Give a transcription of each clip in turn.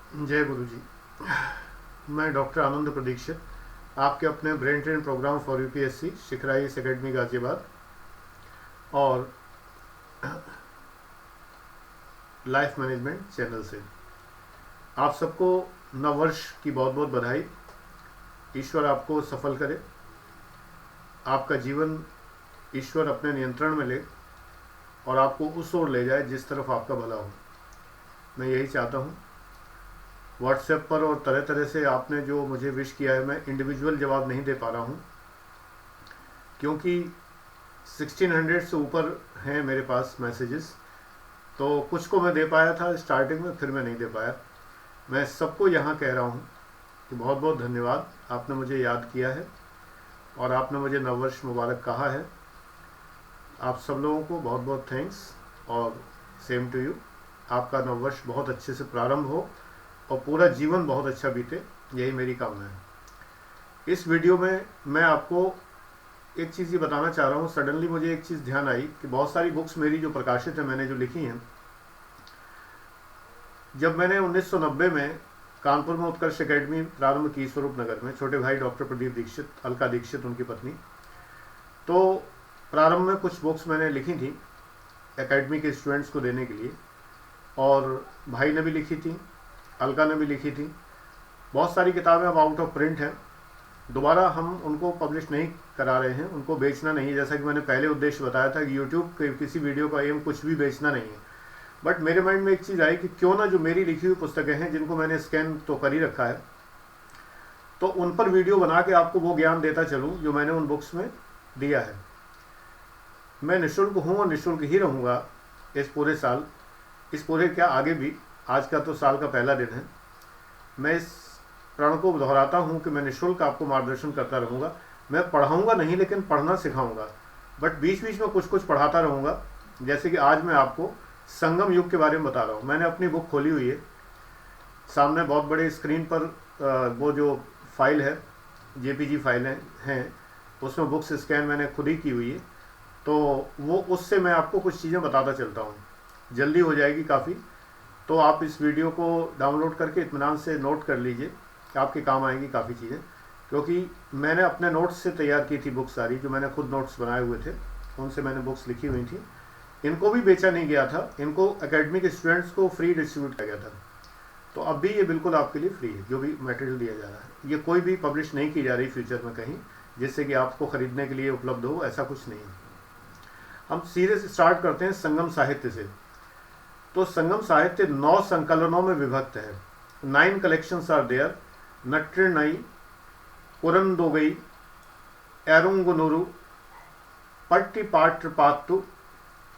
जय गुरु जी। मैं डॉक्टर आनंद प्रदीक्षित, आपके अपने brain train programme for UPSC Shikhar IAS academy Ghaziabad और लाइफ मैनेजमेंट चैनल से आप सबको नव वर्ष की बहुत बहुत बधाई। ईश्वर आपको सफल करे, आपका जीवन ईश्वर अपने नियंत्रण में ले और आपको उस ओर ले जाए जिस तरफ आपका भला हो। मैं यही चाहता हूँ। व्हाट्सएप पर और तरह तरह से आपने जो मुझे विश किया है, मैं इंडिविजुअल जवाब नहीं दे पा रहा हूँ क्योंकि 1600 से ऊपर हैं मेरे पास मैसेजेस। तो कुछ को मैं दे पाया था स्टार्टिंग में, फिर मैं नहीं दे पाया। मैं सबको यहाँ कह रहा हूँ कि बहुत बहुत धन्यवाद, आपने मुझे याद किया है और आपने मुझे नववर्ष मुबारक कहा है। आप सब लोगों को बहुत बहुत थैंक्स और सेम टू यू। आपका नववर्ष बहुत अच्छे से प्रारंभ हो और पूरा जीवन बहुत अच्छा बीते, यही मेरी कामना है। इस वीडियो में मैं आपको एक चीज़ ये बताना चाह रहा हूँ। सडनली मुझे एक चीज़ ध्यान आई कि बहुत सारी बुक्स मेरी जो प्रकाशित है, मैंने जो लिखी हैं, जब मैंने 1990 में कानपुर में उत्कर्ष एकेडमी प्रारंभ की स्वरूप नगर में, छोटे भाई डॉक्टर प्रदीप दीक्षित, अलका दीक्षित उनकी पत्नी, तो प्रारंभ में कुछ बुक्स मैंने लिखी थी एकेडमी के स्टूडेंट्स को देने के लिए, और भाई ने भी लिखी थी, अलका ने भी लिखी थी। बहुत सारी किताबें अब आउट ऑफ प्रिंट हैं, दोबारा हम उनको पब्लिश नहीं करा रहे हैं, उनको बेचना नहीं है। जैसा कि मैंने पहले उद्देश्य बताया था कि यूट्यूब के किसी वीडियो का एम कुछ भी बेचना नहीं है। बट मेरे माइंड में एक चीज़ आई कि क्यों ना जो मेरी लिखी हुई पुस्तकें हैं, जिनको मैंने स्कैन तो कर ही रखा है, तो उन पर वीडियो बना के आपको वो ज्ञान देता चलूँ जो मैंने उन बुक्स में दिया है। मैं निःशुल्क हूँ और निःशुल्क ही रहूँगा इस पूरे साल, इस पूरे क्या आगे भी। आज का तो साल का पहला दिन है। मैं इस प्रण को दोहराता हूँ कि मैं निःशुल्क आपको मार्गदर्शन करता रहूँगा। मैं पढ़ाऊँगा नहीं, लेकिन पढ़ना सिखाऊँगा। बट बीच बीच में कुछ कुछ पढ़ाता रहूँगा। जैसे कि आज मैं आपको संगम युग के बारे में बता रहा हूँ। मैंने अपनी बुक खोली हुई है, सामने बहुत बड़े स्क्रीन पर वो जो फाइल है, जेपीजी फाइलें हैं, उसमें बुक्स स्कैन मैंने खुद ही की हुई है। तो वो उससे मैं आपको कुछ चीज़ें बताता चलता हूँ, जल्दी हो जाएगी काफ़ी। तो आप इस वीडियो को डाउनलोड करके इत्मीनान से नोट कर लीजिए, आपके काम आएंगी काफ़ी चीज़ें, क्योंकि मैंने अपने नोट्स से तैयार की थी बुक्स सारी, जो मैंने खुद नोट्स बनाए हुए थे, उनसे मैंने बुक्स लिखी हुई थी। इनको भी बेचा नहीं गया था, इनको एकेडमी के स्टूडेंट्स को फ्री डिस्ट्रीब्यूट किया गया था। तो अब भी ये बिल्कुल आपके लिए फ्री है, जो भी मटेरियल दिया जा रहा है। ये कोई भी पब्लिश नहीं की जा रही फ्यूचर में कहीं, जिससे कि आपको ख़रीदने के लिए उपलब्ध हो, ऐसा कुछ नहीं है। हम सीधे से स्टार्ट करते हैं संगम साहित्य से। तो संगम साहित्य 9 संकलनों में विभक्त है। 9 कलेक्शंस आर देयर। नट्टिरनई, कुरंदोगई, एरुंगुनुरु, पट्टिपाट्टपात्तु।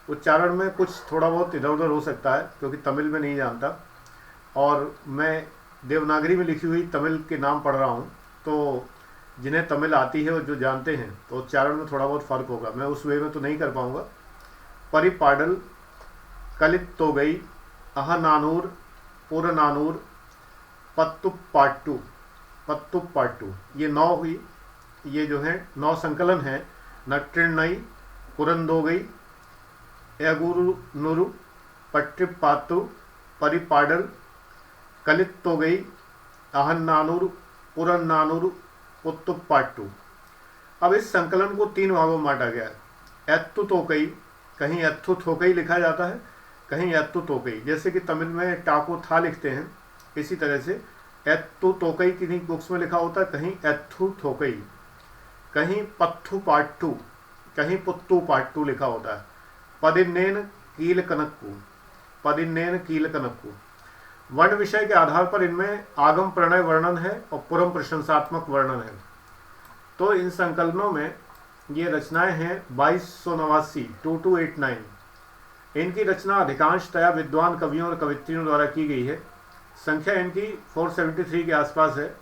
उच्चारण में कुछ थोड़ा बहुत इधर उधर हो सकता है क्योंकि तमिल में नहीं जानता, और मैं देवनागरी में लिखी हुई तमिल के नाम पढ़ रहा हूँ। तो जिन्हें तमिल आती है और जो जानते हैं, तो उच्चारण में थोड़ा बहुत फ़र्क होगा, मैं उस वे में तो नहीं कर पाऊँगा। परिपाडल, कलित्तोगई, अहनानूर, पुरनानूर, पत्तुपाट्टू, पत्तुपाट्टू, ये 9 हुई। ये जो है 9 संकलन है। नट्टिरनई, कुरंदोगई, एगुरुनुरु, पट्टिपात्तु, परिपाडल, कलित्तोगई, अहन्नानूर, पुरन्नानूर, पुत्तुपाट्टू। अब इस संकलन को 3 भागों में बांटा गया है। एत्तु तोकई, कहीं एत्थु थोकई लिखा जाता है, कहीं एत्तु तोकई, जैसे कि तमिल में टाको था लिखते हैं, इसी तरह से एत्तु तोकई किन्हीं बुक्स में लिखा होता है, कहीं एत्थु थोकई, कहीं पत्थु पाट्टू, कहीं पुत्तु पाट्टू लिखा होता है। पदिन्नेन कील कनक्कू, पदिन्नेन कील कनक्कू। वर्ण विषय के आधार पर इनमें आगम प्रणय वर्णन है और पुरम प्रशंसात्मक वर्णन है। तो इन संकलनों में ये रचनाएं हैं 2289, 2289। इनकी रचना अधिकांशतया विद्वान कवियों और कवित्रियों द्वारा की गई है। संख्या इनकी 473 के आसपास है।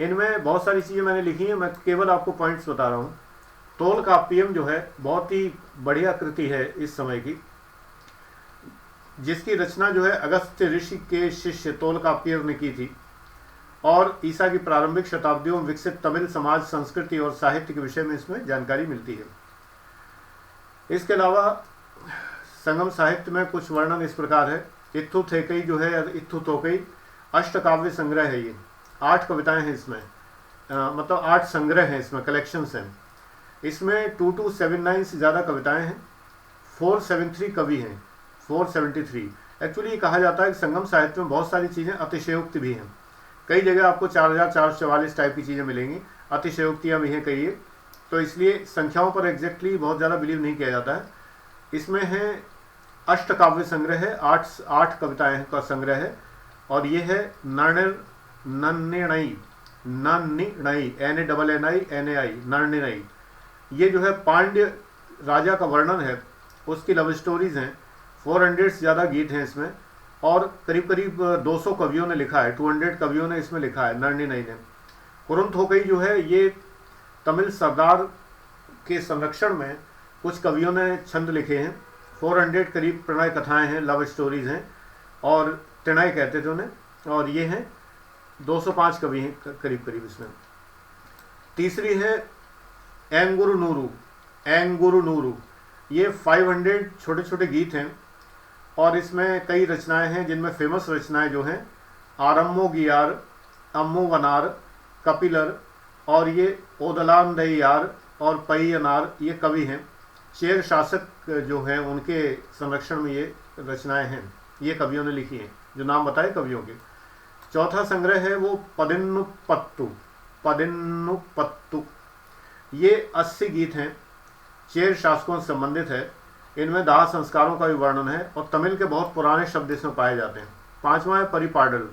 इनमें बहुत सारी चीज़ें मैंने लिखी हैं, मैं केवल आपको पॉइंट्स बता रहा हूँ। तोल काप्यम जो है बहुत ही बढ़िया कृति है इस समय की, जिसकी रचना जो है अगस्त्य ऋषि के शिष्य तोल काप्यर ने की थी, और ईसा की प्रारंभिक शताब्दियों में विकसित तमिल समाज, संस्कृति और साहित्य के विषय में इसमें जानकारी मिलती है। इसके अलावा संगम साहित्य में कुछ वर्णन इस प्रकार है। इत्थु थेकई जो है, इत्थु तोकई अष्टकाव्य संग्रह है ये। 8 कविताएं हैं इसमें, मतलब 8 संग्रह हैं इसमें, कलेक्शंस हैं। इसमें 2279 से ज़्यादा कविताएं हैं, 473 कवि हैं, 473। एक्चुअली ये कहा जाता है कि संगम साहित्य में बहुत सारी चीज़ें अतिशयोक्ति भी हैं। कई जगह आपको 4444 टाइप की चीज़ें मिलेंगी, अतिशयोक्तियाँ भी हैं कई, तो इसलिए संख्याओं पर एग्जैक्टली बहुत ज़्यादा बिलीव नहीं किया जाता है। इसमें है अष्टकाव्य संग्रह है, 8 कविताएं का संग्रह है, और ये है नन्निणई, NANNI, नन्निणई। ये जो है पांड्य राजा का वर्णन है, उसकी लव स्टोरीज हैं, 400 से ज़्यादा गीत हैं इसमें, और करीब करीब 200 कवियों ने लिखा है, 200 कवियों ने इसमें लिखा है नन्निणई ने। कुरुंथोकई जो है ये तमिल सरदार के संरक्षण में कुछ कवियों ने छंद लिखे हैं, 400 करीब प्रणय कथाएं हैं, लव स्टोरीज हैं, और तिणय कहते थे उन्हें, और ये हैं 205 कवि हैं करीब करीब इसमें। तीसरी है एंगुरु नूरू, ये 500 छोटे छोटे गीत हैं, और इसमें कई रचनाएं हैं, जिनमें फेमस रचनाएं जो हैं आरम्मो गियार, अम्मू वनार, कपिलर, और ये ओदलांदयार और पय्यनार, ये कवि हैं। चेर शासक जो हैं उनके संरक्षण में ये रचनाएं हैं, ये कवियों ने लिखी हैं, जो नाम बताए कवियों के। चौथा संग्रह है वो पदिन्नुपत्तु, ये 80 गीत हैं, चेर शासकों से संबंधित है। इनमें दाह संस्कारों का भी वर्णन है, और तमिल के बहुत पुराने शब्द इसमें पाए जाते हैं। पांचवा है परिपाडल,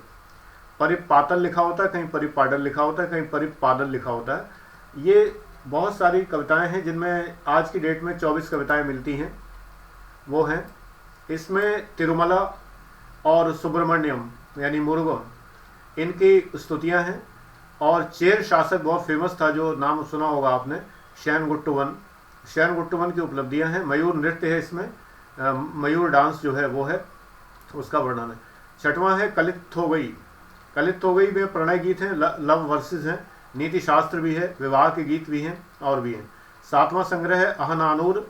परिपातल लिखा होता है, कहीं परिपाडल लिखा होता है, कहीं परिपादल लिखा होता है। ये बहुत सारी कविताएं हैं, जिनमें आज की डेट में 24 कविताएं मिलती हैं, वो हैं। इसमें तिरुमला और सुब्रमण्यम यानी मुरुगन, इनकी स्तुतियां हैं। और चेर शासक बहुत फेमस था, जो नाम सुना होगा आपने, शयनगुट्टवन की उपलब्धियां हैं। मयूर नृत्य है इसमें, मयूर डांस जो है वो है, उसका वर्णन है। छठवां है कलित्थोगई में प्रणय गीत हैं, लव वर्सेस हैं, नीति शास्त्र भी है, विवाह के गीत भी हैं और भी हैं। सातवां संग्रह है अहनानूर,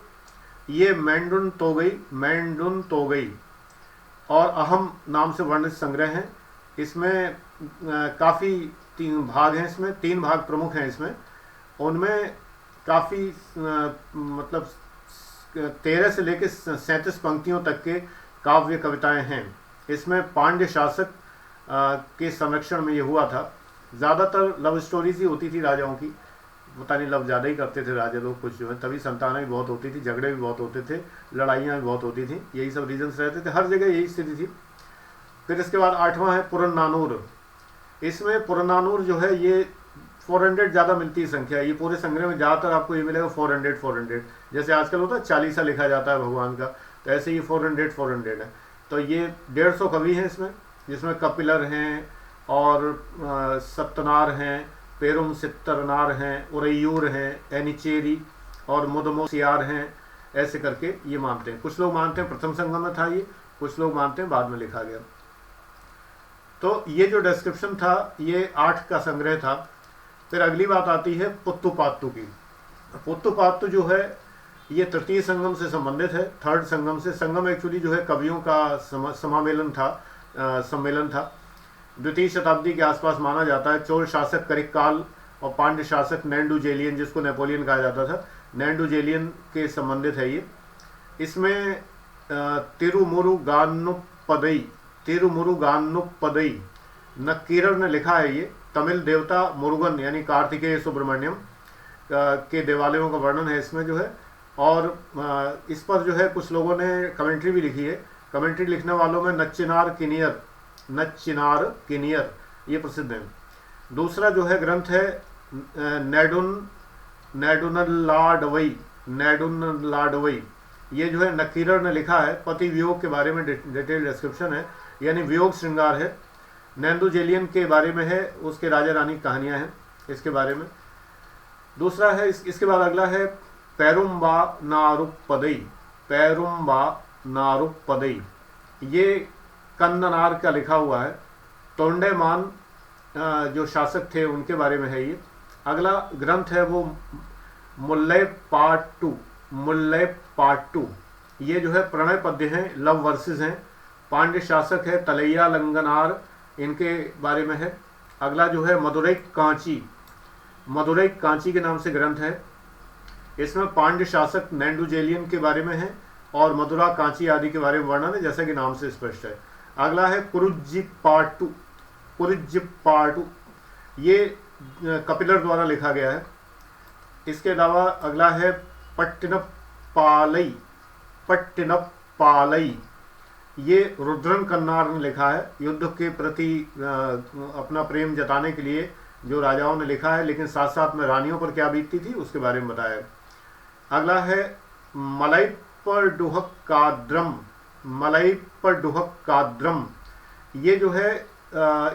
ये मैंडुन तोगई और अहम नाम से वर्णित संग्रह हैं। इसमें काफ़ी 3 भाग हैं, इसमें 3 भाग प्रमुख हैं इसमें। उनमें काफ़ी मतलब 13 से लेकर 37 पंक्तियों तक के काव्य कविताएं हैं। इसमें पांड्य शासक के संरक्षण में ये हुआ था। ज़्यादातर लव स्टोरीज ही होती थी राजाओं की, पता नहीं लव ज़्यादा ही करते थे राजा लोग कुछ जो है, तभी संतानें भी बहुत होती थी, झगड़े भी बहुत होते थे, लड़ाइयाँ भी बहुत होती थी, यही सब रीजन्स रहते थे, हर जगह यही स्थिति थी। फिर इसके बाद 8वां है पुरन्नानूर। इसमें पुरन्नानूर जो है ये 400 ज़्यादा मिलती है संख्या, ये पूरे संग्रह में ज़्यादातर आपको ये मिलेगा 400। जैसे आजकल होता है 40 लिखा जाता है भगवान का, तो ऐसे ये 400 है। तो ये 150 कवि हैं इसमें, जिसमें कपिलर हैं और सत्तनार हैं, पेरुम सित्तरनार हैं, उरैयूर हैं, एनिचेरी और मुदमोसियार हैं, ऐसे करके ये मानते हैं। कुछ लोग मानते हैं प्रथम संगम में था ये, कुछ लोग मानते हैं बाद में लिखा गया। तो ये जो डिस्क्रिप्शन था ये 8 का संग्रह था। फिर अगली बात आती है पुत्तुपात्तु की। पुत्तुपात्तु जो है ये तृतीय संगम से संबंधित है, 3rd संगम से। संगम एक्चुअली जो है कवियों का सम्मेलन था। 2वीं शताब्दी के आसपास माना जाता है। चोल शासक करिकाल और पांड्य शासक नैंडुजेलियन, जिसको नेपोलियन कहा जाता था, नैंडुजेलियन के संबंधित है ये। इसमें तिरुमुरुगानुपदई नक्कीरर ने लिखा है ये। तमिल देवता मुरुगन यानी कार्तिकेय सुब्रमण्यम के देवालयों का वर्णन है इसमें जो है। और इस पर जो है कुछ लोगों ने कमेंट्री भी लिखी है। कमेंट्री लिखने वालों में नच्चिनार किनियर ये प्रसिद्ध है। दूसरा जो है ग्रंथ है नैडुनलाडवई, ये जो है नक्कीरर ने लिखा है। पति वियोग के बारे में डिटेल डिस्क्रिप्शन है, यानी वियोग श्रृंगार है। नैंडुजेलियन के बारे में है, उसके राजा रानी कहानियां हैं इसके बारे में। दूसरा है इसके बाद अगला है पेरुम्बा नारुपदई, ये कन्ननार का लिखा हुआ है। तोंडेमान जो शासक थे उनके बारे में है ये। अगला ग्रंथ है वो मुल्लैपाट्टू, ये जो है प्रणय पद्य हैं, लव वर्सेस हैं। पांड्य शासक है तलैया लंगनार, इनके बारे में है। अगला जो है मदुरै कांची, मदुरै कांची के नाम से ग्रंथ है। इसमें पांड्य शासक नैंडुजेलियन के बारे में है और मदुरा कांची आदि के बारे में वर्णन है, जैसा कि नाम से स्पष्ट है। अगला है कुरुज्जिप्पाट्टु, कुरुज्जिप्पाट्टु ये कपिलर द्वारा लिखा गया है। इसके अलावा अगला है पट्टिनपालई, पट्टिनपालई ये रुद्रन कन्नार ने लिखा है। युद्ध के प्रति अपना प्रेम जताने के लिए जो राजाओं ने लिखा है, लेकिन साथ साथ में रानियों पर क्या बीतती थी उसके बारे में बताया। अगला है मलैप्पडुहक्काद्रम, मलैप्पडुहक्काद्रम ये जो है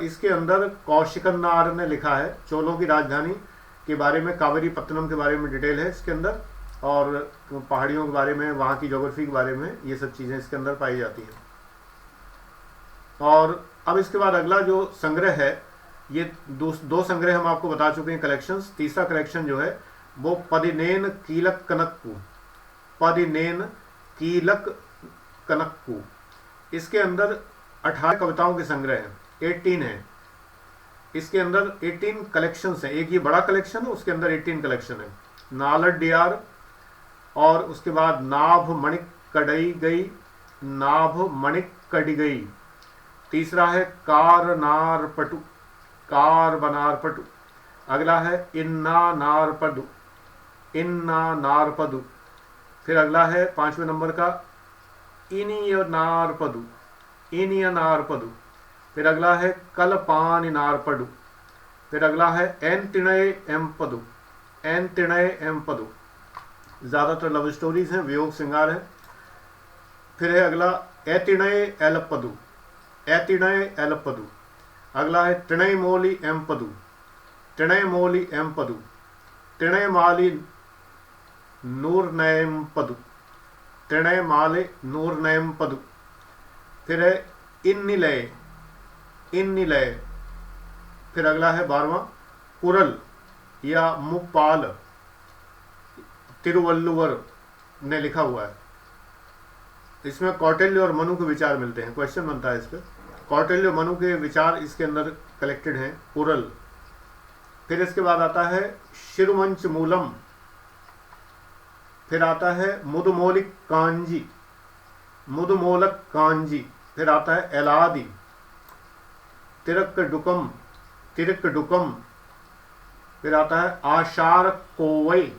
इसके अंदर कौशिकन्नार ने लिखा है। चोलों की राजधानी के बारे में, कावेरी पत्तनम के बारे में डिटेल है इसके अंदर, और पहाड़ियों के बारे में, वहाँ की ज्योग्राफी के बारे में, ये सब चीज़ें इसके अंदर पाई जाती हैं। और अब इसके बाद अगला जो संग्रह है, ये दो संग्रह हम आपको बता चुके हैं कलेक्शंस। तीसरा कलेक्शन जो है वो पदिनेन कीलक कनक्कू, पदिनेन कीलक कनक्कू, इसके अंदर 18 कविताओं के संग्रह हैं, 18 है। इसके अंदर 18 कलेक्शंस हैं। एक ये बड़ा कलेक्शन है, उसके अंदर 18 कलेक्शन है। नालडियार, और उसके बाद नाभ मणिक कड़ई गई, नाभ मणिक कड़ी गई। तीसरा है कारनारपटु, कारबनारपटु। अगला है इन्ना नारपदु, इन्ना नारपदु। फिर अगला है 5वें नंबर का इनिय नारपदु, इनिय नारपदु। फिर अगला है कलपानि नारपडु। फिर अगला है एंतिणय एम्पदु, एंतिणय एम्पदु। ज़्यादातर लव स्टोरीज हैं, वियोग श्रृंगार है। फिर है अगला एतिणय एलपदु, एतिणय एलपदु। अगला है तिणय मोली एम्पदु, तिणय मोली एम्पदु। तिणय माली नूरनयम्पदु, तिणय माले नूरनयम्पदु। फिर है इन्निलय, इन्निलय। फिर अगला है 12वां कुरल या मुप्पाल, तिरुवल्लुवर ने लिखा हुआ है। इसमें कौटिल्य और मनु के विचार मिलते हैं। क्वेश्चन बनता है इस पर, कौटिल्य और मनु के विचार इसके अंदर कलेक्टेड हैं, कुरल। फिर इसके बाद आता है शिरुमंच मूलम। फिर आता है मुदमोलिक कांजी, मुदमोलक कांजी। फिर आता है एलादी, तिरक्कडुकम, तिरक्कडुकम। फिर आता है आशारक कोवई,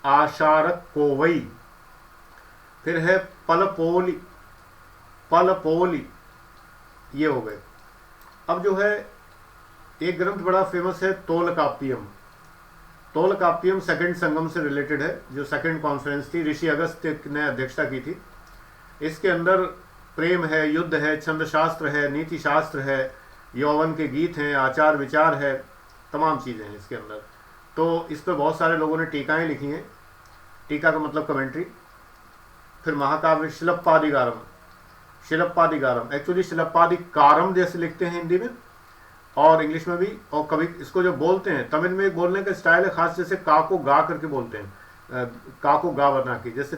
आशारक कोवई। फिर है पलपोली, पलपोली। ये हो गए। अब जो है एक ग्रंथ बड़ा फेमस है तोलकाप्पियम। तोलकाप्पियम सेकंड संगम से रिलेटेड है, जो सेकंड कॉन्फ्रेंस थी, ऋषि अगस्त्य ने अध्यक्षता की थी। इसके अंदर प्रेम है, युद्ध है, छंद शास्त्र है, नीति शास्त्र है, यौवन के गीत हैं, आचार विचार है, तमाम चीज़ें हैं इसके अंदर। तो इस पर बहुत सारे लोगों ने टीकाएँ लिखी हैं। टीका का मतलब कमेंट्री। फिर महाकाव्य शिलप्पादिकारम, शिलप्पादिकारम एक्चुअली शिलप्पादिकारम जैसे लिखते हैं हिंदी में और इंग्लिश में भी, और कभी इसको जो बोलते हैं तमिल में एक बोलने का स्टाइल है खास, जैसे का को गा करके बोलते हैं, का को गा बना के। जैसे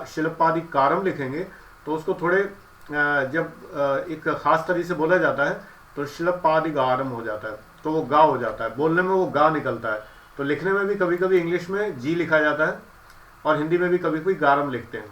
शिलप्पादिकारम लिखेंगे तो उसको थोड़े जब एक खास तरीके से बोला जाता है तो शिलप्पादिकारम हो जाता है, तो वो गा हो जाता है, बोलने में वो गा निकलता है। तो लिखने में भी कभी कभी इंग्लिश में जी लिखा जाता है और हिंदी में भी कभी कोई गारम लिखते हैं।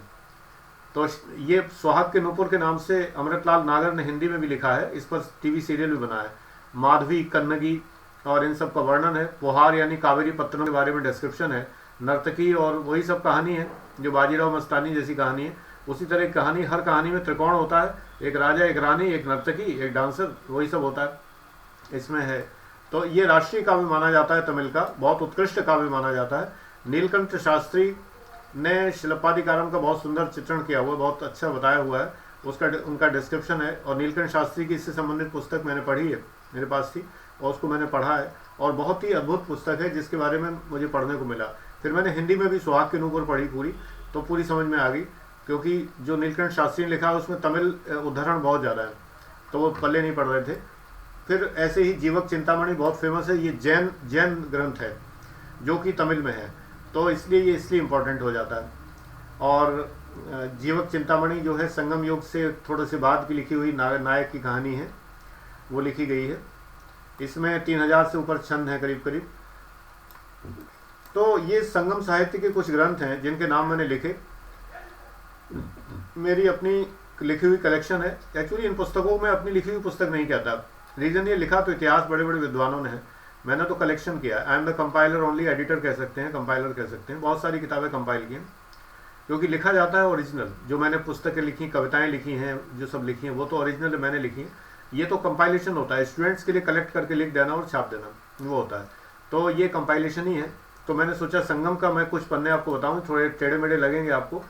तो ये सुहाग के नूपुर के नाम से अमृतलाल नागर ने हिंदी में भी लिखा है, इस पर टीवी सीरियल भी बना है। माधवी, कन्नगी और इन सब का वर्णन है। पोहार यानी कावेरी पत्तनों के बारे में डिस्क्रिप्शन है। नर्तकी और वही सब कहानी है जो बाजीराव मस्तानी जैसी कहानी है, उसी तरह की कहानी। हर कहानी में त्रिकोण होता है, एक राजा, एक रानी, एक नर्तकी, एक डांसर, वही सब होता है इसमें है। तो ये राष्ट्रीय काव्य माना जाता है तमिल का, बहुत उत्कृष्ट काव्य माना जाता है। नीलकंठ शास्त्री ने शिलप्पादिकारम का बहुत सुंदर चित्रण किया हुआ है, बहुत अच्छा बताया हुआ है, उसका उनका डिस्क्रिप्शन है। और नीलकंठ शास्त्री की इससे संबंधित पुस्तक मैंने पढ़ी है, मेरे पास थी और उसको मैंने पढ़ा है, और बहुत ही अद्भुत पुस्तक है जिसके बारे में मुझे पढ़ने को मिला। फिर मैंने हिंदी में भी सुहाग के नूपुर पढ़ी पूरी, तो पूरी समझ में आ गई, क्योंकि जो नीलकंठ शास्त्री ने लिखा है उसमें तमिल उदाहरण बहुत ज़्यादा है, तो वो पल्ले नहीं पढ़ रहे थे। फिर ऐसे ही जीवक चिंतामणि बहुत फेमस है, ये जैन ग्रंथ है जो कि तमिल में है, तो इसलिए ये इसलिए इम्पोर्टेंट हो जाता है। और जीवक चिंतामणि जो है संगम योग से थोड़े से बाद की लिखी हुई नायक की कहानी है, वो लिखी गई है। इसमें 3000 से ऊपर छंद हैं करीब करीब। तो ये संगम साहित्य के कुछ ग्रंथ हैं जिनके नाम मैंने लिखे। मेरी अपनी लिखी हुई कलेक्शन है। एक्चुअली इन पुस्तकों में अपनी लिखी हुई पुस्तक नहीं कहता, रीज़न ये लिखा तो इतिहास बड़े बड़े विद्वानों ने है, मैंने तो कलेक्शन किया। I am the compiler only, editor कह सकते हैं, कंपाइलर कह सकते हैं। बहुत सारी किताबें कंपाइल की हैं क्योंकि लिखा जाता है ओरिजिनल। जो मैंने पुस्तकें लिखी, कविताएं लिखी हैं, जो सब लिखी हैं वो तो ओरिजिनल मैंने लिखी हैं। ये तो कंपाइलेशन होता है, स्टूडेंट्स के लिए कलेक्ट करके लिख देना और छाप देना, वो होता है। तो ये कंपाइलेशन ही है। तो मैंने सोचा संगम का मैं कुछ पन्ने आपको बताऊं, थोड़े टेढ़े मेढ़े लगेंगे आपको,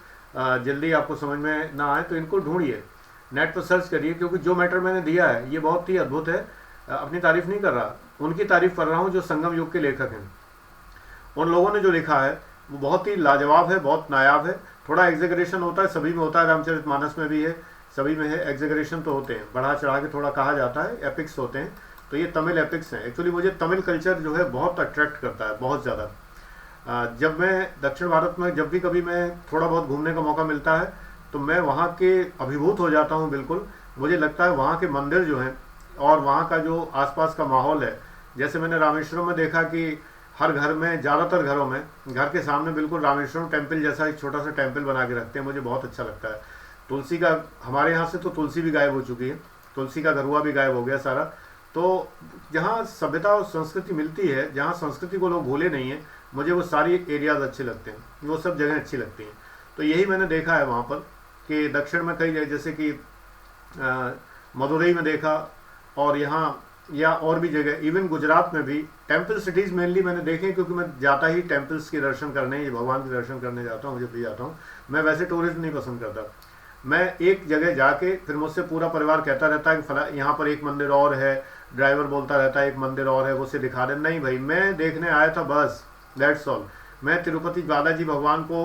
जल्दी आपको समझ में ना आए तो इनको ढूंढिए, नेट पर सर्च करिए, क्योंकि जो मैटर मैंने दिया है ये बहुत ही अद्भुत है। अपनी तारीफ नहीं कर रहा, उनकी तारीफ कर रहा हूँ जो संगम युग के लेखक हैं। उन लोगों ने जो लिखा है वो बहुत ही लाजवाब है, बहुत नायाब है। थोड़ा एग्जेगरेशन होता है, सभी में होता है, रामचरितमानस में भी है, सभी में है। एग्जेगरेशन तो होते हैं, बढ़ा चढ़ा के थोड़ा कहा जाता है, एपिक्स होते हैं। तो ये तमिल एपिक्स हैं। एक्चुअली मुझे तमिल कल्चर जो है बहुत अट्रैक्ट करता है, बहुत ज़्यादा। जब मैं दक्षिण भारत में जब भी कभी मैं थोड़ा बहुत घूमने का मौका मिलता है तो मैं वहाँ के अभिभूत हो जाता हूँ बिल्कुल। मुझे लगता है वहाँ के मंदिर जो हैं और वहाँ का जो आसपास का माहौल है, जैसे मैंने रामेश्वरम में देखा कि हर घर में, ज़्यादातर घरों में, घर के सामने बिल्कुल रामेश्वरम टेम्पल जैसा एक छोटा सा टेम्पल बना के रखते हैं। मुझे बहुत अच्छा लगता है। तुलसी का, हमारे यहाँ से तो तुलसी भी गायब हो चुकी है, तुलसी का घरुआ भी गायब हो गया सारा। तो जहाँ सभ्यता और संस्कृति मिलती है, जहाँ संस्कृति को लोग भूले नहीं हैं, मुझे वो सारी एरियाज अच्छे लगते हैं, वो सब जगह अच्छी लगती हैं। तो यही मैंने देखा है वहाँ पर कि दक्षिण में कई, जैसे कि मदुरई में देखा, और यहाँ या और भी जगह, इवन गुजरात में भी टेम्पल सिटीज़ मेनली मैंने देखे, क्योंकि मैं जाता ही टेम्पल्स के दर्शन करने, भगवान के दर्शन करने जाता हूँ, जब भी जाता हूँ। मैं वैसे टूरिज्म नहीं पसंद करता। मैं एक जगह जाके फिर मुझसे पूरा परिवार कहता रहता है कि फला यहाँ पर एक मंदिर और है, ड्राइवर बोलता रहता है एक मंदिर और है, वो उसे दिखा दे। नहीं भाई, मैं देखने आया था बस, दैट्स ऑल। मैं तिरुपति बालाजी भगवान को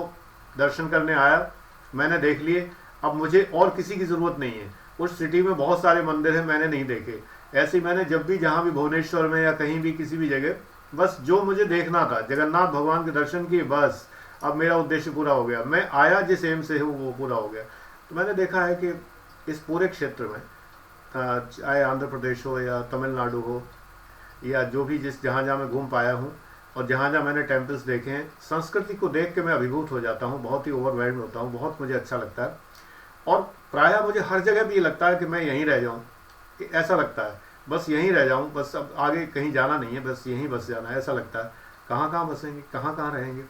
दर्शन करने आया, मैंने देख लिए, अब मुझे और किसी की ज़रूरत नहीं है। उस सिटी में बहुत सारे मंदिर हैं, मैंने नहीं देखे। ऐसे मैंने जब भी, जहाँ भी, भुवनेश्वर में या कहीं भी, किसी भी जगह, बस जो मुझे देखना था, जगन्नाथ भगवान के दर्शन किए, बस अब मेरा उद्देश्य पूरा हो गया। मैं आया जिस एम से हूँ वो पूरा हो गया। तो मैंने देखा है कि इस पूरे क्षेत्र में, चाहे आंध्र प्रदेश हो या तमिलनाडु हो या जो भी, जहाँ जहाँ मैं घूम पाया हूँ और जहाँ जहाँ मैंने टेम्पल्स देखे हैं, संस्कृति को देख के मैं अभिभूत हो जाता हूँ, बहुत ही ओवरवेल्ड होता हूँ, बहुत मुझे अच्छा लगता है। और प्रायः मुझे हर जगह भी ये लगता है कि मैं यहीं रह जाऊँ, ऐसा लगता है, बस यहीं रह जाऊँ, बस अब आगे कहीं जाना नहीं है, बस यहीं बस जाना है, ऐसा लगता है। कहाँ कहाँ बसेंगे, कहाँ कहाँ रहेंगे,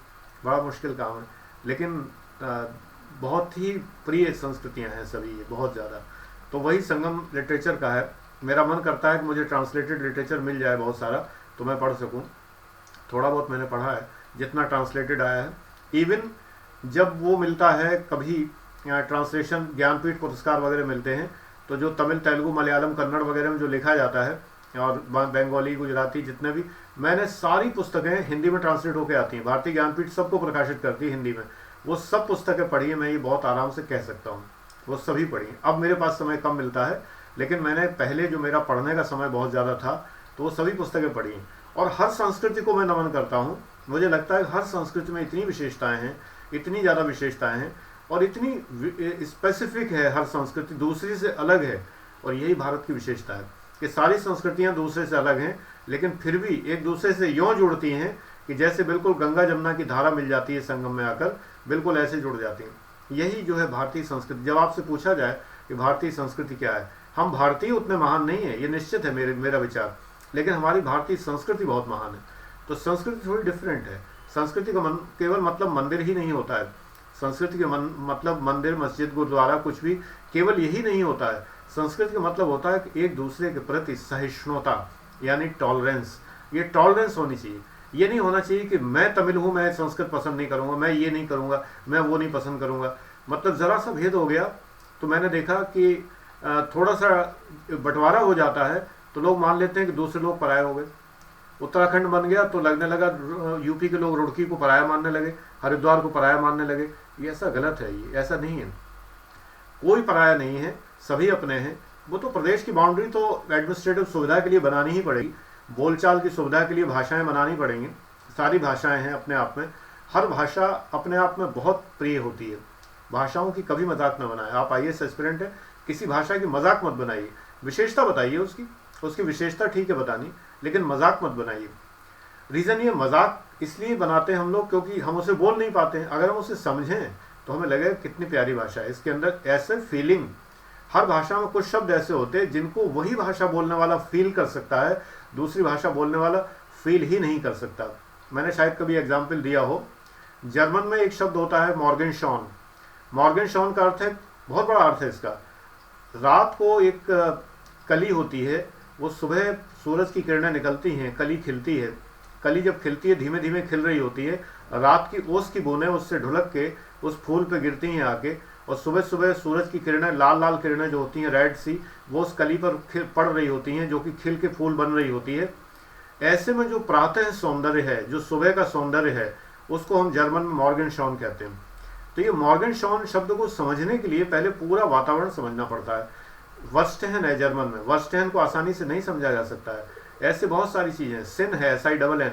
बड़ा मुश्किल काम है। लेकिन बहुत ही प्रिय संस्कृतियाँ हैं सभी, ये बहुत ज़्यादा। तो वही संगम लिटरेचर का है। मेरा मन करता है कि मुझे ट्रांसलेटेड लिटरेचर मिल जाए बहुत सारा, तो मैं पढ़ सकूँ। थोड़ा बहुत मैंने पढ़ा है, जितना ट्रांसलेटेड आया है। इवन जब वो मिलता है कभी ट्रांसलेशन, ज्ञानपीठ पुरस्कार वगैरह मिलते हैं, तो जो तमिल, तेलुगु, मलयालम, कन्नड़ वगैरह में जो लिखा जाता है, और बंगाली, गुजराती, जितने भी, मैंने सारी पुस्तकें हिंदी में ट्रांसलेट होकर आती हैं। भारतीय ज्ञानपीठ सबको प्रकाशित करती है हिंदी में, वो सब पुस्तकें पढ़ी है। मैं ये बहुत आराम से कह सकता हूँ, वो सभी पढ़ी हैं। अब मेरे पास समय कम मिलता है, लेकिन मैंने पहले जो मेरा पढ़ने का समय बहुत ज़्यादा था, तो वो सभी पुस्तकें पढ़ी हैं। और हर संस्कृति को मैं नमन करता हूँ। मुझे लगता है हर संस्कृति में इतनी विशेषताएँ हैं, इतनी ज़्यादा विशेषताएँ हैं, और इतनी स्पेसिफिक है, हर संस्कृति दूसरी से अलग है। और यही भारत की विशेषता है कि सारी संस्कृतियाँ दूसरे से अलग हैं, लेकिन फिर भी एक दूसरे से यूँ जुड़ती हैं कि जैसे बिल्कुल गंगा जमुना की धारा मिल जाती है संगम में आकर, बिल्कुल ऐसे जुड़ जाती हैं। यही जो है भारतीय संस्कृति। जब आपसे पूछा जाए कि भारतीय संस्कृति क्या है, हम भारतीय उतने महान नहीं है, ये निश्चित है मेरा विचार, लेकिन हमारी भारतीय संस्कृति बहुत महान है। तो संस्कृति थोड़ी डिफरेंट है। संस्कृति का केवल मतलब मंदिर ही नहीं होता है। संस्कृति का मतलब मंदिर, मस्जिद, गुरुद्वारा, कुछ भी केवल यही नहीं होता है। संस्कृति का मतलब होता है कि एक दूसरे के प्रति सहिष्णुता, यानी टॉलरेंस। ये टॉलरेंस होनी चाहिए। ये नहीं होना चाहिए कि मैं तमिल हूँ, मैं संस्कृत पसंद नहीं करूँगा, मैं ये नहीं करूँगा, मैं वो नहीं पसंद करूँगा। मतलब ज़रा सा भेद हो गया तो मैंने देखा कि थोड़ा सा बंटवारा हो जाता है, तो लोग मान लेते हैं कि दूसरे लोग पराये हो गए। उत्तराखंड बन गया तो लगने लगा यूपी के लोग रुड़की को पराया मानने लगे, हरिद्वार को पराया मानने लगे। ये ऐसा गलत है, ये ऐसा नहीं है। कोई पराया नहीं है, सभी अपने हैं। वो तो प्रदेश की बाउंड्री तो एडमिनिस्ट्रेटिव सुविधा के लिए बनानी ही पड़ेगी, बोलचाल की सुविधा के लिए भाषाएं बनानी पड़ेंगी। सारी भाषाएं हैं अपने आप में, हर भाषा अपने आप में बहुत प्रिय होती है। भाषाओं की कभी मजाक न बनाए। आप IAS एस्पिरेंट है, किसी भाषा की मजाक मत बनाइए, विशेषता बताइए उसकी विशेषता ठीक है बतानी, लेकिन मजाक मत बनाइए। रीज़न ये मजाक इसलिए बनाते हैं हम लोग क्योंकि हम उसे बोल नहीं पाते हैं। अगर हम उसे समझें तो हमें लगेगा कितनी प्यारी भाषा है, इसके अंदर ऐसे फीलिंग। हर भाषा में कुछ शब्द ऐसे होते हैं जिनको वही भाषा बोलने वाला फील कर सकता है, दूसरी भाषा बोलने वाला फील ही नहीं कर सकता। मैंने शायद कभी एग्जाम्पल दिया हो, जर्मन में एक शब्द होता है मॉर्गेनशॉन। मॉर्गेनशॉन का अर्थ है, बहुत बड़ा अर्थ है इसका। रात को एक कली होती है, वो सुबह सूरज की किरणें निकलती हैं, कली खिलती है। कली जब खिलती है धीमे धीमे खिल रही होती है, रात की ओस की बूंदें उससे ढुलक के उस फूल पे गिरती हैं आके, और सुबह सुबह सूरज की किरणें, लाल लाल किरणें जो होती हैं रेड सी, वो उस कली पर पड़ रही होती हैं, जो कि खिल के फूल बन रही होती है। ऐसे में जो प्रातः सौंदर्य है, जो सुबह का सौंदर्य है, उसको हम जर्मन में मॉर्गेनशॉन कहते हैं। तो ये मॉर्गेनशॉन शब्द को समझने के लिए पहले पूरा वातावरण समझना पड़ता है। वर्स्टेहन है जर्मन में, वर्स्टेहन को आसानी से नहीं समझा जा सकता है। ऐसे बहुत सारी चीज़ें, सिन है SINN,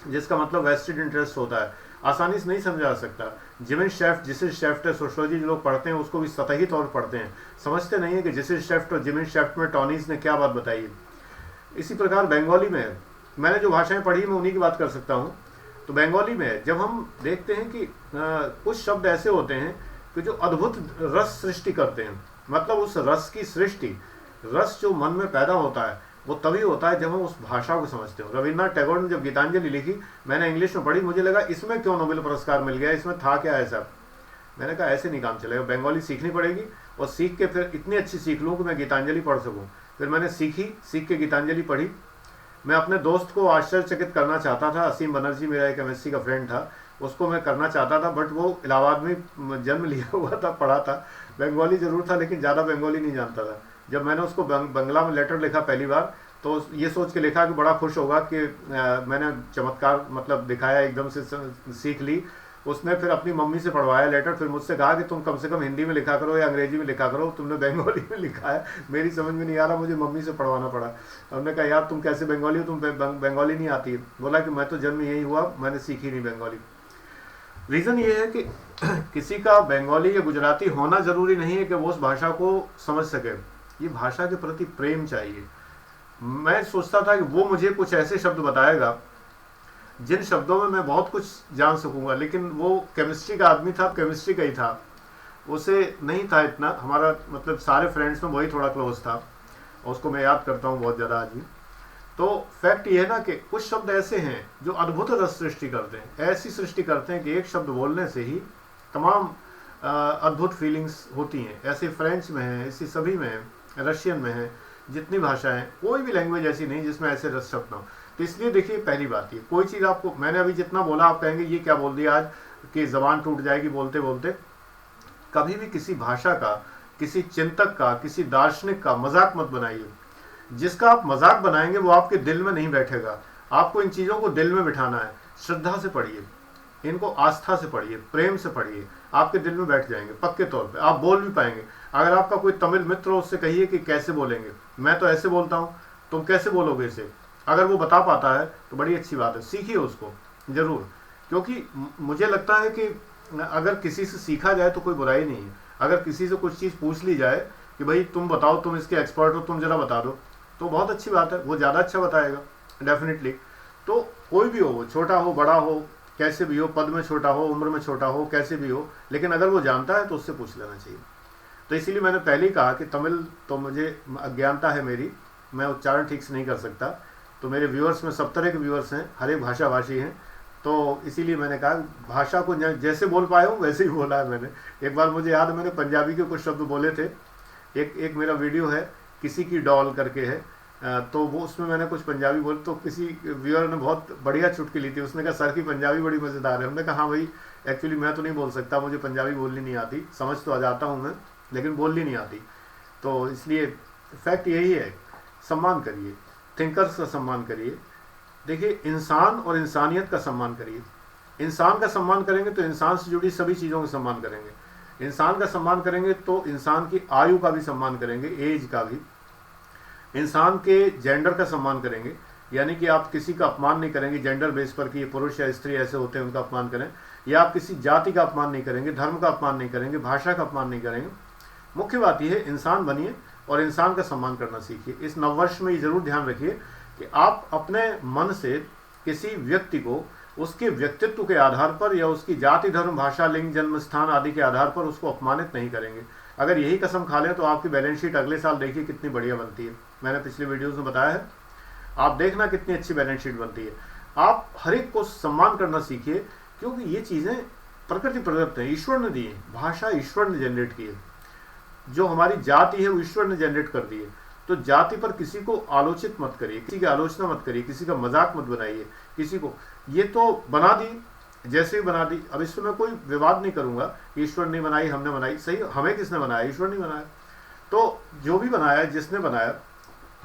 जिसका मतलब वेस्टेड इंटरेस्ट होता है, आसानी से नहीं समझा जा सकता। जिमिन शेफ्ट, जिसे शेफ्ट है, सोशियोलॉजी जो लोग पढ़ते हैं उसको भी सतही तौर पर पढ़ते हैं, समझते नहीं है कि जिसे शेफ्ट और जिमिन शेफ्ट में टॉनीज ने क्या बात बताई है। इसी प्रकार बंगाली में, मैंने जो भाषाएं पढ़ी मैं उन्हीं की बात कर सकता हूँ। तो बंगाली में जब हम देखते हैं कि कुछ शब्द ऐसे होते हैं कि जो अद्भुत रस सृष्टि करते हैं, मतलब उस रस की सृष्टि, रस जो मन में पैदा होता है वो तभी होता है जब हम उस भाषा को समझते हो। रविन्द्रनाथ टैगोर ने जब गीतांजलि लिखी, मैंने इंग्लिश में पढ़ी, मुझे लगा इसमें क्यों नोबेल पुरस्कार मिल गया, इसमें था क्या ऐसा। मैंने कहा ऐसे नहीं काम चलेगा, बंगाली सीखनी पड़ेगी, और सीख के फिर इतनी अच्छी सीख लूँ कि मैं गीतांजलि पढ़ सकूँ। फिर मैंने सीख के गीतांजलि पढ़ी। मैं अपने दोस्त को आश्चर्यचकित करना चाहता था, असीम बनर्जी मेरा एक MSc का फ्रेंड था, उसको मैं करना चाहता था, बट वो इलाहाबाद में जन्म लिया हुआ था, पढ़ा था, बंगाली जरूर था लेकिन ज़्यादा बंगाली नहीं जानता था। जब मैंने उसको बंगला में लेटर लिखा पहली बार, तो ये सोच के लिखा कि बड़ा खुश होगा कि मैंने चमत्कार मतलब दिखाया, एकदम से सीख ली। उसने फिर अपनी मम्मी से पढ़वाया लेटर, फिर मुझसे कहा कि तुम कम से कम हिंदी में लिखा करो या अंग्रेजी में लिखा करो, तुमने बंगाली में लिखा है, मेरी समझ में नहीं आ रहा, मुझे मम्मी से पढ़वाना पड़ा। हमने कहा यार तुम कैसे बंगाली हो, तुम बंगाली नहीं आती है। बोला कि मैं तो जन्म यही हुआ, मैंने सीखी नहीं बंगाली। रीज़न ये है कि किसी का बंगाली या गुजराती होना ज़रूरी नहीं है कि वो उस भाषा को समझ सके। ये भाषा के प्रति प्रेम चाहिए। मैं सोचता था कि वो मुझे कुछ ऐसे शब्द बताएगा जिन शब्दों में मैं बहुत कुछ जान सकूंगा, लेकिन वो केमिस्ट्री का आदमी था, केमिस्ट्री का ही था, उसे नहीं था इतना। हमारा मतलब सारे फ्रेंड्स में वही थोड़ा क्लोज था, और उसको मैं याद करता हूँ बहुत ज़्यादा आज भी। तो फैक्ट ये है ना कि कुछ शब्द ऐसे हैं जो अद्भुत रस सृष्टि करते हैं, ऐसी सृष्टि करते हैं कि एक शब्द बोलने से ही तमाम अद्भुत फीलिंग्स होती हैं। ऐसे फ्रेंच में है, ऐसी सभी में है, रशियन में है, जितनी भाषाएं, कोई भी लैंग्वेज ऐसी नहीं जिसमें ऐसे रस शब्द ना हो। तो इसलिए देखिए पहली बात ये, कोई चीज़ आपको, मैंने अभी जितना बोला आप कहेंगे ये क्या बोल दिया आज, कि ज़बान टूट जाएगी बोलते बोलते। कभी भी किसी भाषा का, किसी चिंतक का, किसी दार्शनिक का मजाक मत बनाइए। जिसका आप मजाक बनाएंगे वो आपके दिल में नहीं बैठेगा। आपको इन चीज़ों को दिल में बिठाना है। श्रद्धा से पढ़िए, इनको आस्था से पढ़िए, प्रेम से पढ़िए, आपके दिल में बैठ जाएंगे पक्के तौर पे, आप बोल भी पाएंगे। अगर आपका कोई तमिल मित्र हो, उससे कहिए कि कैसे बोलेंगे, मैं तो ऐसे बोलता हूँ, तुम कैसे बोलोगे इसे। अगर वो बता पाता है तो बड़ी अच्छी बात है, सीखिए उसको ज़रूर। क्योंकि मुझे लगता है कि अगर किसी से सीखा जाए तो कोई बुराई नहीं है। अगर किसी से कुछ चीज़ पूछ ली जाए कि भाई तुम बताओ, तुम इसके एक्सपर्ट हो, तुम ज़रा बता दो, तो बहुत अच्छी बात है, वो ज़्यादा अच्छा बताएगा डेफिनेटली। तो कोई भी हो, वो छोटा हो बड़ा हो, कैसे भी हो, पद में छोटा हो, उम्र में छोटा हो, कैसे भी हो, लेकिन अगर वो जानता है तो उससे पूछ लेना चाहिए। तो इसीलिए मैंने पहले ही कहा कि तमिल तो मुझे अज्ञानता है मेरी, मैं उच्चारण ठीक से नहीं कर सकता। तो मेरे व्यूअर्स में सब तरह के व्यूअर्स हैं, हर एक भाषा भाषी हैं, तो इसीलिए मैंने कहा भाषा को जैसे बोल पाया हूँ वैसे ही बोला है मैंने। एक बार मुझे याद है मैंने पंजाबी के कुछ शब्द बोले थे। एक मेरा वीडियो है, किसी की डॉल करके है, तो वो उसमें मैंने कुछ पंजाबी बोले, तो किसी व्यूअर ने बहुत बढ़िया चुटकी ली थी। उसने कहा सर की पंजाबी बड़ी मज़ेदार है। हमने कहा हाँ भाई, एक्चुअली मैं तो नहीं बोल सकता, मुझे पंजाबी बोलनी नहीं आती, समझ तो आ जाता हूँ मैं, लेकिन बोलनी नहीं आती। तो इसलिए फैक्ट यही है, सम्मान करिए, थिंकर्स का सम्मान करिए। देखिए, इंसान और इंसानियत का सम्मान करिए। इंसान का सम्मान करेंगे तो इंसान से जुड़ी सभी चीज़ों का सम्मान करेंगे। इंसान का सम्मान करेंगे तो इंसान की आयु का भी सम्मान करेंगे, एज का भी। इंसान के जेंडर का सम्मान करेंगे। यानी कि आप किसी का अपमान नहीं करेंगे जेंडर बेस पर कि ये पुरुष या स्त्री ऐसे होते हैं उनका अपमान करें, या आप किसी जाति का अपमान नहीं करेंगे, धर्म का अपमान नहीं करेंगे, भाषा का अपमान नहीं करेंगे। मुख्य बात यह है इंसान बनिए और इंसान का सम्मान करना सीखिए। इस नववर्ष में ये जरूर ध्यान रखिए कि आप अपने मन से किसी व्यक्ति को उसके व्यक्तित्व के आधार पर या उसकी जाति, धर्म, भाषा, लिंग, जन्म स्थान आदि के आधार पर उसको अपमानित नहीं करेंगे। अगर यही कसम खा लें तो आपकी बैलेंस शीट अगले साल देखिए कितनी बढ़िया बनती है। मैंने पिछले वीडियोस में बताया है, आप देखना कितनी अच्छी बैलेंस शीट बनती है। आप हर एक को सम्मान करना सीखिए, क्योंकि ये चीज़ें प्रकृति प्रदत्त है, ईश्वर ने दी है। भाषा ईश्वर ने जनरेट की है, जो हमारी जाति है वो ईश्वर ने जनरेट कर दी है। तो जाति पर किसी को आलोचित मत करिए, किसी की आलोचना मत करिए, किसी का मजाक मत बनाइए किसी को। ये तो बना दी जैसे ही बना दी, अब इसमें मैं कोई विवाद नहीं करूंगा। ईश्वर ने बनाई, हमने बनाई, सही। हमें किसने बनाया? ईश्वर ने बनाया। तो जो भी बनाया, जिसने बनाया,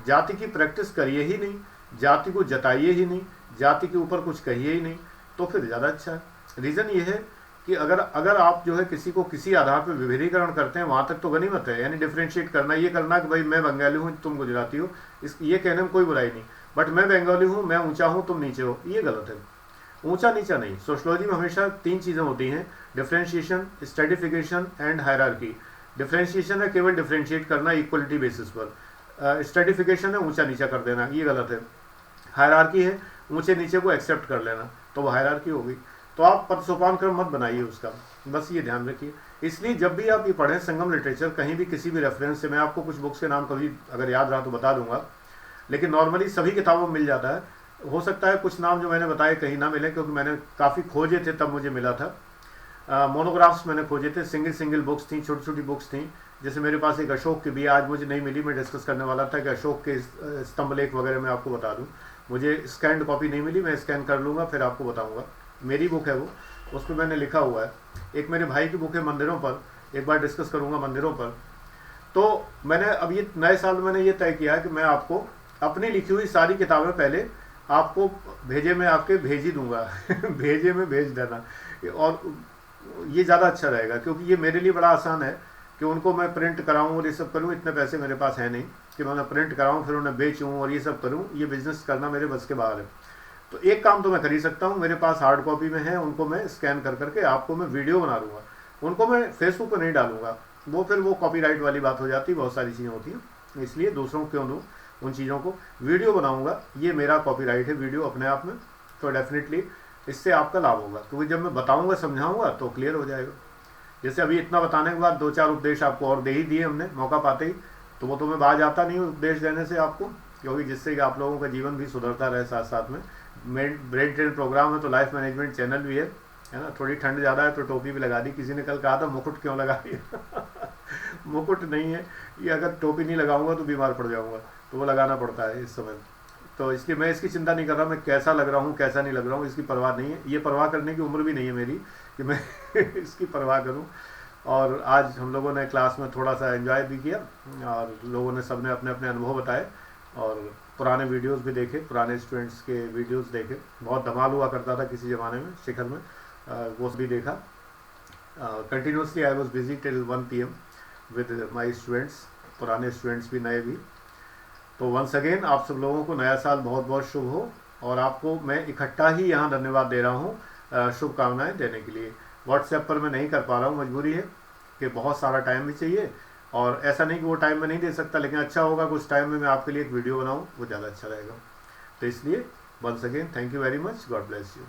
जाति की प्रैक्टिस करिए ही नहीं, जाति को जताइए ही नहीं, जाति के ऊपर कुछ कहिए ही नहीं, तो फिर ज़्यादा अच्छा है। रीज़न ये है कि अगर आप जो है किसी को किसी आधार पर विभेदीकरण करते हैं, वहाँ तक तो गनीमत है। यानी डिफ्रेंशिएट करना, ये करना कि भाई मैं बंगाली हूँ तुम गुजराती हो, ये कहने में कोई बुराई नहीं। बट मैं बंगाली हूँ, मैं ऊंचा हूँ तुम नीचे हो, ये गलत है। ऊंचा नीचा नहीं। सोशलॉजी में हमेशा 3 चीज़ें होती हैं, differentiation, stratification and hierarchy. Differentiation है केवल डिफ्रेंशिएट करना इक्वलिटी बेसिस पर, स्ट्रेटिफिकेशन है ऊंचा नीचा कर देना, ये गलत है। हायरार्की है ऊंचे नीचे को एक्सेप्ट कर लेना, तो वो हायरार्की हो गई। तो आप पद सोपान क्रम मत बनाइए उसका, बस ये ध्यान रखिए। इसलिए जब भी आप ये पढ़ें संगम लिटरेचर, कहीं भी किसी भी रेफरेंस से, मैं आपको कुछ बुक्स के नाम कभी अगर याद रहा तो बता दूंगा, लेकिन नॉर्मली सभी किताबों में मिल जाता है। हो सकता है कुछ नाम जो मैंने बताए कहीं ना मिले, क्योंकि मैंने काफ़ी खोजे थे तब मुझे मिला था। मोनोग्राफ्स मैंने खोजे थे, सिंगल बुक्स थी, छोटी छोटी बुक्स थी। जैसे मेरे पास एक अशोक की भी आज मुझे नहीं मिली, मैं डिस्कस करने वाला था कि अशोक के स्तंभलेख वगैरह मैं आपको बता दूं। मुझे स्कैंड कॉपी नहीं मिली, मैं स्कैन कर लूँगा फिर आपको बताऊँगा। मेरी बुक है वो, उस पर मैंने लिखा हुआ है। एक मेरे भाई की बुक है मंदिरों पर, एक बार डिस्कस करूँगा मंदिरों पर। तो मैंने अब ये नए साल में मैंने ये तय किया है कि मैं आपको अपनी लिखी हुई सारी किताबें पहले आपको भेजे में आपके भेज ही दूंगा भेजे में भेज देना, और ये ज़्यादा अच्छा रहेगा, क्योंकि ये मेरे लिए बड़ा आसान है कि उनको मैं प्रिंट कराऊं और ये सब करूं। इतने पैसे मेरे पास है नहीं कि मैं प्रिंट कराऊं फिर उन्हें बेचूं और ये सब करूं, ये बिजनेस करना मेरे बस के बाहर है। तो एक काम तो मैं कर ही सकता हूं, मेरे पास हार्ड कॉपी में है, उनको मैं स्कैन कर करके आपको मैं वीडियो बना दूंगा। उनको मैं फेसबुक पर नहीं डालूंगा, वो फिर वो कॉपीराइट वाली बात हो जाती है, बहुत सारी चीज़ें होती हैं। इसलिए दूसरों को क्यों दूँ उन चीज़ों को, वीडियो बनाऊंगा, ये मेरा कॉपीराइट है वीडियो अपने आप में। तो डेफिनेटली इससे आपका लाभ होगा, क्योंकि जब मैं बताऊंगा समझाऊंगा तो क्लियर हो जाएगा। जैसे अभी इतना बताने के बाद 2-4 उपदेश आपको और दे ही दिए हमने मौका पाते ही, तो वो तो मैं बाहर जाता नहीं हूँ उपदेश देने से आपको, क्योंकि जिससे कि आप लोगों का जीवन भी सुधरता रहे। साथ साथ में ब्रेन ट्रेन प्रोग्राम है, तो लाइफ मैनेजमेंट चैनल भी है ना। थोड़ी ठंड ज़्यादा है तो टोपी भी लगा दी। किसी ने कल कहा था मुकुट क्यों लगा दिया मुकुट नहीं है ये, अगर टोपी नहीं लगाऊंगा तो बीमार पड़ जाऊंगा, तो वो लगाना पड़ता है इस समय। तो इसलिए मैं इसकी चिंता नहीं कर रहा, मैं कैसा लग रहा हूँ कैसा नहीं लग रहा हूँ इसकी परवाह नहीं है। ये परवाह करने की उम्र भी नहीं है मेरी कि मैं इसकी परवाह करूँ। और आज हम लोगों ने क्लास में थोड़ा सा एंजॉय भी किया, और लोगों ने सबने अपने अपने अनुभव बताए, और पुराने वीडियोस भी देखे, पुराने स्टूडेंट्स के वीडियोस देखे। बहुत धमाल हुआ करता था किसी ज़माने में शिखर में, वो भी देखा। Continuously I was busy till 1 PM with my students, पुराने स्टूडेंट्स भी नए भी। तो वंस अगेन आप सब लोगों को नया साल बहुत बहुत शुभ हो, और आपको मैं इकट्ठा ही यहाँ धन्यवाद दे रहा हूँ शुभकामनाएं देने के लिए। व्हाट्सएप पर मैं नहीं कर पा रहा हूँ, मजबूरी है कि बहुत सारा टाइम भी चाहिए, और ऐसा नहीं कि वो टाइम में नहीं दे सकता, लेकिन अच्छा होगा कुछ टाइम में मैं आपके लिए एक वीडियो बनाऊँ, वो ज़्यादा अच्छा रहेगा। तो इसलिए once again thank you very much, God bless you.